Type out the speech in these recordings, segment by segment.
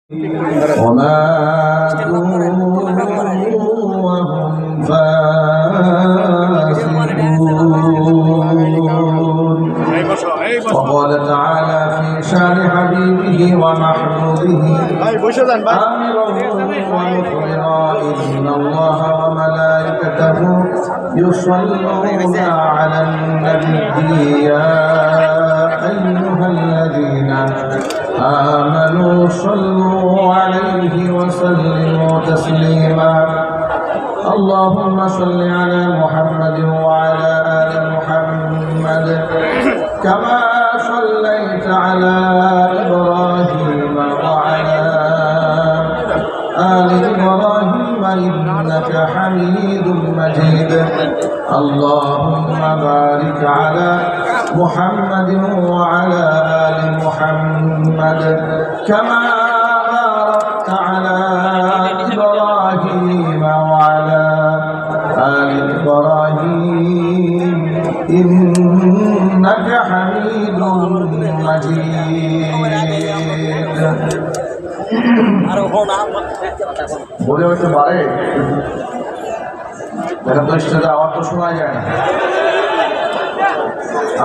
وما كنوا وهم فاسقون. وقال تعالى في شان حبيبه ومحبوبه آمرا ومخبرا إن الله وملائكته يصلون على النبي يا أيها الذين آمنوا صلوا عليه وسلموا تسليما. اللهم صل على محمد وعلى آل محمد كما صليت على إبراهيم وعلى آل إبراهيم إنك حميد مجيد. اللهم بارك على محمد وعلى آل محمد كما باركت على إبراهيم وعلى آل إبراهيم إنك حميد مجيد. বলে হইতে পারে দেখা তো স্টেজে আওয়াজ তো শোনা যায় না,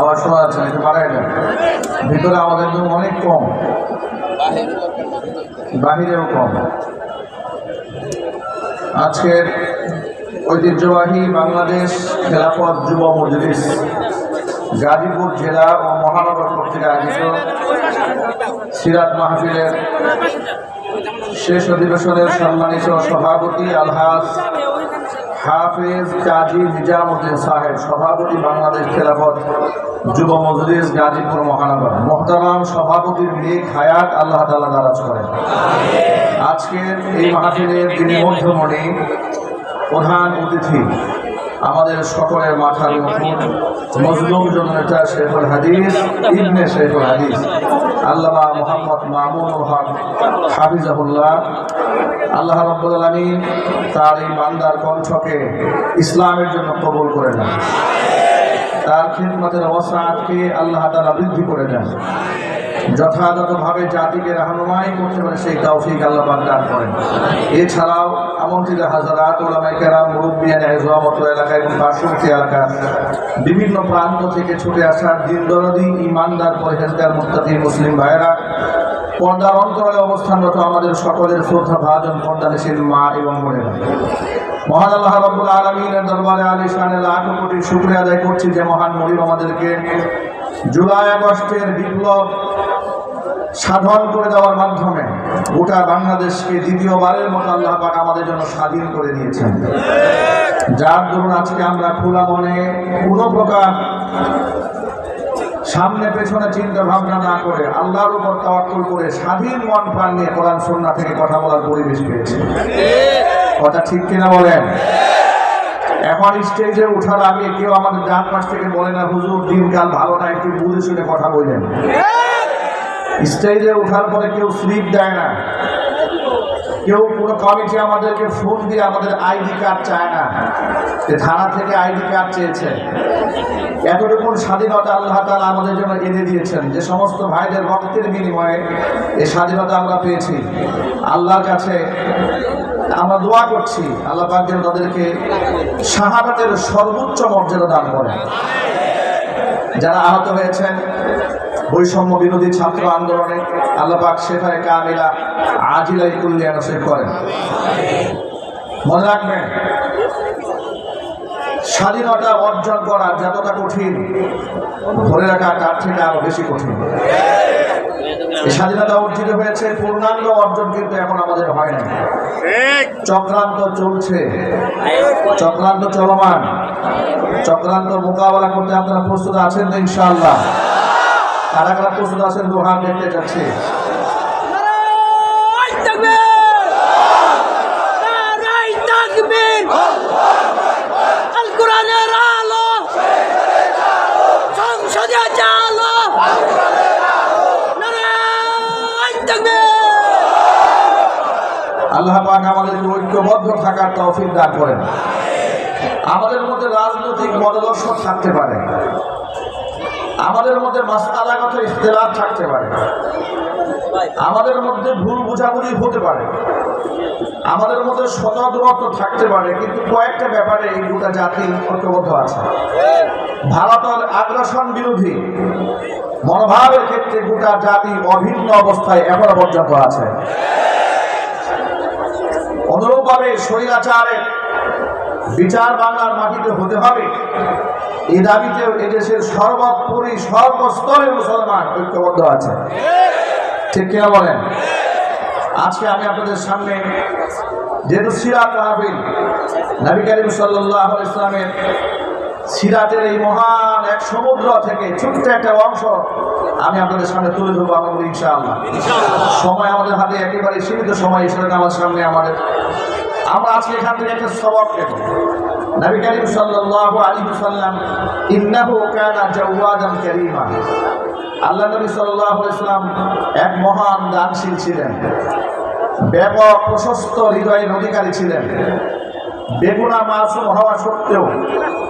আওয়াজ শোনা যাচ্ছে না, এটা পারে না। ভিতরে আমাদের জন্য অনেক কম, বাহিরেও কম। আজকের ঐতিহ্যবাহী বাংলাদেশ খেলাফত যুব মজলিস গাজীপুর জেলা ও মহানগর কর্তৃক আয়োজিত সিরাত মাহফিলের শেষ অধিবেশনের সম্মানিত সভাপতি আলহাজ হাফেজ কাজী নিজামুদ্দিন সাহেব, সভাপতি বাংলাদেশ খেলাফত যুব মজলিস গাজীপুর মহানগর, মোহতারাম সভাপতির নেক হায়াত আল্লাহ তাআলা দারাজ করেন। আজকের এই মাহফিলের তিনি মধ্যমণি প্রধান অতিথি আমাদের সকলের মাথার মুকুট মজলুম জননেতা শেখুল হাদিস ইবনে শেখুল হাদিস আল্লামা মুহাম্মদ মামুনুল হক হাফিজাহুল্লাহ। আল্লাহ রাব্বুল আলামিন তার এই বান্দার কণ্ঠকে ইসলামের জন্য কবুল করে নেন, তার খিদমতের ওয়াসাআতকে আল্লাহ তাআলা বৃদ্ধি করে দেন, যথাযথভাবে জাতিকে রাহনুমাই করতে পারে সেই তৌফিক আল্লাহ পাক দান করেন। এছাড়াও আমন্ত্রিত হাজারাত উলামায়ে কেরাম, মুরব্বিয়ানে ইসলাম অত্র এলাকা এবং পার্শ্ববর্তী এলাকার বিভিন্ন প্রান্ত থেকে ছুটে আসা দিন দরদি ঈমানদার পরহেজগার মুত্তাকি মুসলিম ভাইয়েরা, পর্দার অন্তরালে অবস্থানরত আমাদের সকলের শ্রদ্ধা ভাজন পর্দানিশীল মা এবং বোনেরা, মহান আল্লাহ রাব্বুল আলামিনের দরবারে আলিশানে লাখ কোটি শুকরিয়া আদায় করছি যে মহান মুরিদ আমাদেরকে জুলাই আগস্টের বিপ্লব সাধন করে দেওয়ার মাধ্যমে গোটা বাংলাদেশকে দ্বিতীয়বারের মতো আল্লাহ পাক আমাদের জন্য স্বাধীন করে দিয়েছেন, যার দরুন আজকে আমরা খোলা মনে কোনো প্রকার সামনে পেছনে চিন্তা ভাবনা না করে আল্লাহর উপর তাওয়াক্কুল করে স্বাধীন মন প্রাণ নিয়ে কোরআন সুন্নাহ থেকে কথা বলার পরিবেশ পেয়েছি। কথা ঠিক কিনা বলেন? এখন স্টেজে ওঠার আগে কেউ আমাদের ডান পাশ থেকে বলে না হুজুর দিনকাল ভালো না, একটু বুঝে শুনে কথা বললেন। স্টেজে ওঠার পরে কেউ স্লিপ দেয় না, কেউ কোনো কমিটি আমাদেরকে ফোন দিয়ে আমাদের আইডি কার্ড চায় না, থানা থেকে আইডি কার্ড চেয়েছে। এতটুকু স্বাধীনতা আল্লাহ তাআলা আমাদের জন্য এনে দিয়েছেন, যে সমস্ত ভাইদের রক্তের বিনিময়ে এই স্বাধীনতা আমরা পেয়েছি। আল্লাহর কাছে আমরা দোয়া করছি আল্লাহ পাক যেন তাদেরকে শাহাদাতের সর্বোচ্চ মর্যাদা দান করেন। যারা আহত হয়েছেন বৈষম্য বিরোধী ছাত্র আন্দোলনে আল্লাহ পাক শেফায়ে কামিলা আজিলাই কুল্লিয়া নসিব করেন। মনে রাখবেন, স্বাধীনতা অর্জন করা যতটা কঠিন, ধরে রাখা তার থেকে আরো বেশি কঠিন। এই স্বাধীনতা অর্জিত হয়েছে, পূর্ণাঙ্গ অর্জন কিন্তু এখন আমাদের হয় না। চক্রান্ত চলছে, চক্রান্ত চলমান, চক্রান্ত মোকাবেলা করতে আপনারা প্রস্তুত আছেন তো? ইনশাআল্লাহ কারা কারা প্রস্তুত আছেন দোহান দেখতে যাচ্ছে। আল্লাহ পাক আমাদেরকে ঐক্যবদ্ধ থাকার তৌফিক দান করেন। আমাদের মধ্যে রাজনৈতিক মতাদর্শ থাকতে পারে, আমাদের মধ্যে মাসআলাগত ইখতিলাফ থাকতে পারে, আমাদের মধ্যে ভুল বোঝাবুঝি হতে পারে, আমাদের মধ্যে শতদূরত্ব থাকতে পারে, কিন্তু কয়েকটা ব্যাপারে এই গোটা জাতি ঐক্যবদ্ধ আছে। ভারতের আগ্রাসন বিরোধী মনোভাবের ক্ষেত্রে গোটা জাতি অভিন্ন অবস্থায় এখনো পর্যন্ত আছে। অনুরূপভাবে স্বৈরাচারের বিচার বাংলার মাটিতে হতে হবে, এই দাবিতেও এদেশের সর্বোপরি সর্বস্তরের মুসলমান ঐক্যবদ্ধ আছে। ঠিক কিনা বলেন? আজকে আমি আপনাদের সামনে যেহেতু সিরাত মাহফিল, নবী করিম সাল্লাল্লাহু আলাইহি ওয়াসাল্লামের সিরাতের এই মহান এক সমুদ্র থেকে ছোট্ট একটা অংশ আমি আপনাদের সামনে তুলে ধরবো আমাদের ইনশাআল্লাহ। সময় আমাদের হাতে একেবারে সীমিত সময় এসে আমার সামনে আমরা আজকে এখান থেকে একটা সবক নেব। নবী করিম সাল্লাল্লাহু আলাইহি ওয়াসাল্লাম ইন্নাহু কানা জাওয়াদান কারীমা, আল্লাহ নবী সাল্লাল্লাহু আলাইহি ওয়াসাল্লাম এক মহান দানশীল ছিলেন, ব্যাপক প্রশস্ত হৃদয়ের অধিকারী ছিলেন। বেগুনা মাসুম হওয়া সত্ত্বেও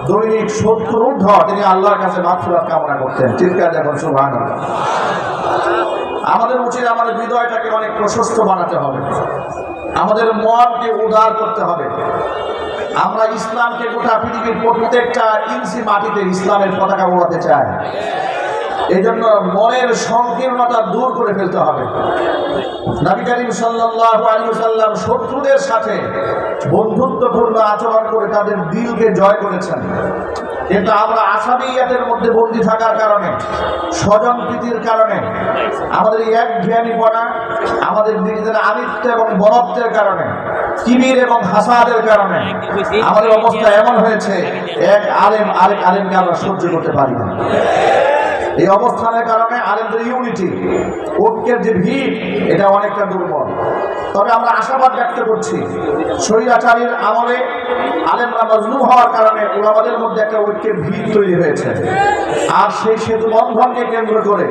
দৈনিক 70 ঊর্ধ্ব তিনি আল্লাহর কাছে মাগফিরাত কামনা করতেন। চিৎকার দেখুন সুবহানাল্লাহ। আমাদের উচিত আমাদের হৃদয়টাকে অনেক প্রশস্ত বানাতে হবে, আমাদের মনকে উদার করতে হবে। আমরা ইসলামকে গোটা পৃথিবীর প্রত্যেকটা ইঞ্চি মাটিতে ইসলামের পতাকা ওড়াতে চাই। এই জন্য মনের সংকীর্ণতা দূর করে ফেলতে হবে। নবী করিম সাল্লাল্লাহু আলাইহি ওয়াসাল্লাম শত্রুদের সাথে বন্ধুত্বপূর্ণ আচরণ করে তাদের দিলকে জয় করেছেন, কিন্তু আমরা আসাবিয়াতের মধ্যে বন্দী থাকার কারণে, স্বজন প্রীতির কারণে, আমাদের এই একঘেয়েমিপনা, আমাদের নিজেদের আমিত্ব এবং বরত্বের কারণে, কিবির এবং হাসাদের কারণে আমাদের অবস্থা এমন হয়েছে, এক আলেম আরেক আলেমকে আমরা সহ্য করতে পারি না। এই অবস্থানের কারণে আলেমদের ইউনিটি, ঐক্যের যে ভিত, এটা অনেকটা দুর্বল। তবে আমরা আশাবাদ ব্যক্ত করছি, স্বৈরাচারীর আমলে আলেমরা মজলুম হওয়ার কারণে ওলামাদের মধ্যে একটা ঐক্যের ভিত তৈরি হয়েছে। আর সেই সেতু বন্ধনকে কেন্দ্র করে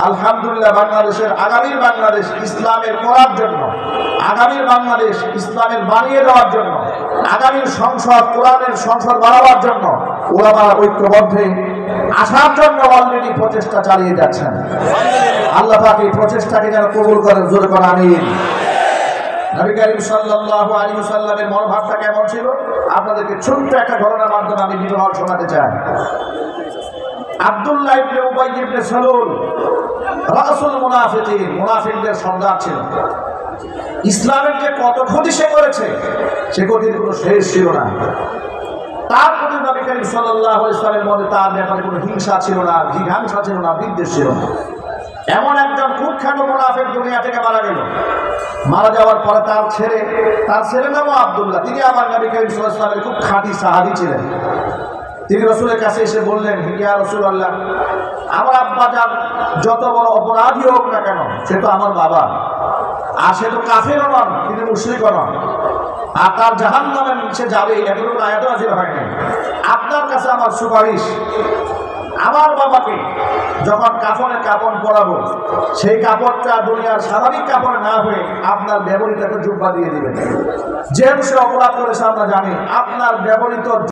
আলহামদুলিল্লাহ বাংলাদেশের আগামীর বাংলাদেশ ইসলামের করার জন্য, আগামীর বাংলাদেশ ইসলামের বানিয়ে দেওয়ার জন্য, আগামীর সংসদ কোরআনের সংসদ বাড়াবার জন্য ওলামারা ঐক্যবদ্ধে আসার জন্য অলরেডি প্রচেষ্টা চালিয়ে যাচ্ছেন। আল্লাহ পাক এই প্রচেষ্টাকে যেন কবুল করেন, জোরে করে আমিন। নবী করিম সাল্লাল্লাহু আলাইহি ওয়াসাল্লামের মনোভাবটা কেমন ছিল আপনাদেরকে ছোট্ট একটা ঘটনার মাধ্যমে আমি বিবরণ শোনাতে চাই। আব্দুল্লাহ ইবনে উবাই ইবনে সালুল রাসূল মুনাফিকিন, মুনাফিকদের সর্দার ছিল। ইসলামের যে কত ক্ষতি সে করেছে, সে ক্ষতির কোনো শেষ ছিল না। তার প্রতি নবী করিম সাল্লাল্লাহু আলাইহি ওয়াসাল্লামের মধ্যে তার ব্যাপারে কোনো হিংসা ছিল না, জিঘাংসা ছিল না, বিদ্বেষ ছিল না। এমন একজন কুখ্যাত মুনাফিক দুনিয়া থেকে মারা গেল। মারা যাওয়ার পরে তার ছেলে নামও আব্দুল্লাহ, তিনি আমার নবী করিম সাল্লাল্লাহু আলাইহি ওয়াসাল্লামের খুব খাঁটি সাহাবী ছিলেন। তিনি রাসূলের কাছে এসে বললেন, ইয়া রাসূলুল্লাহ, আমার আব্বা যান যত বড় অপরাধী হোক না কেন, সে তো আমার বাবা, আর সে তো কাফেরও নন, তিনি মুশরিকও নন, আর তার জাহান্নামে সে যাবে, এগুলো আয়াত নাযিল হয় নাই। আপনার কাছে আমার সুপারিশ, আমার বাবাকে যখন কাফনে কাপড় পরাবো, সেই কাপড়টা দুনিয়ার স্বাভাবিক কাপড় না হয়ে আপনার ব্যবহৃত একটা জুব্বা দিয়ে দিবেন। যেহেতু সে অপরাধ করেছে আমরা জানি, আপনার ব্যবহৃত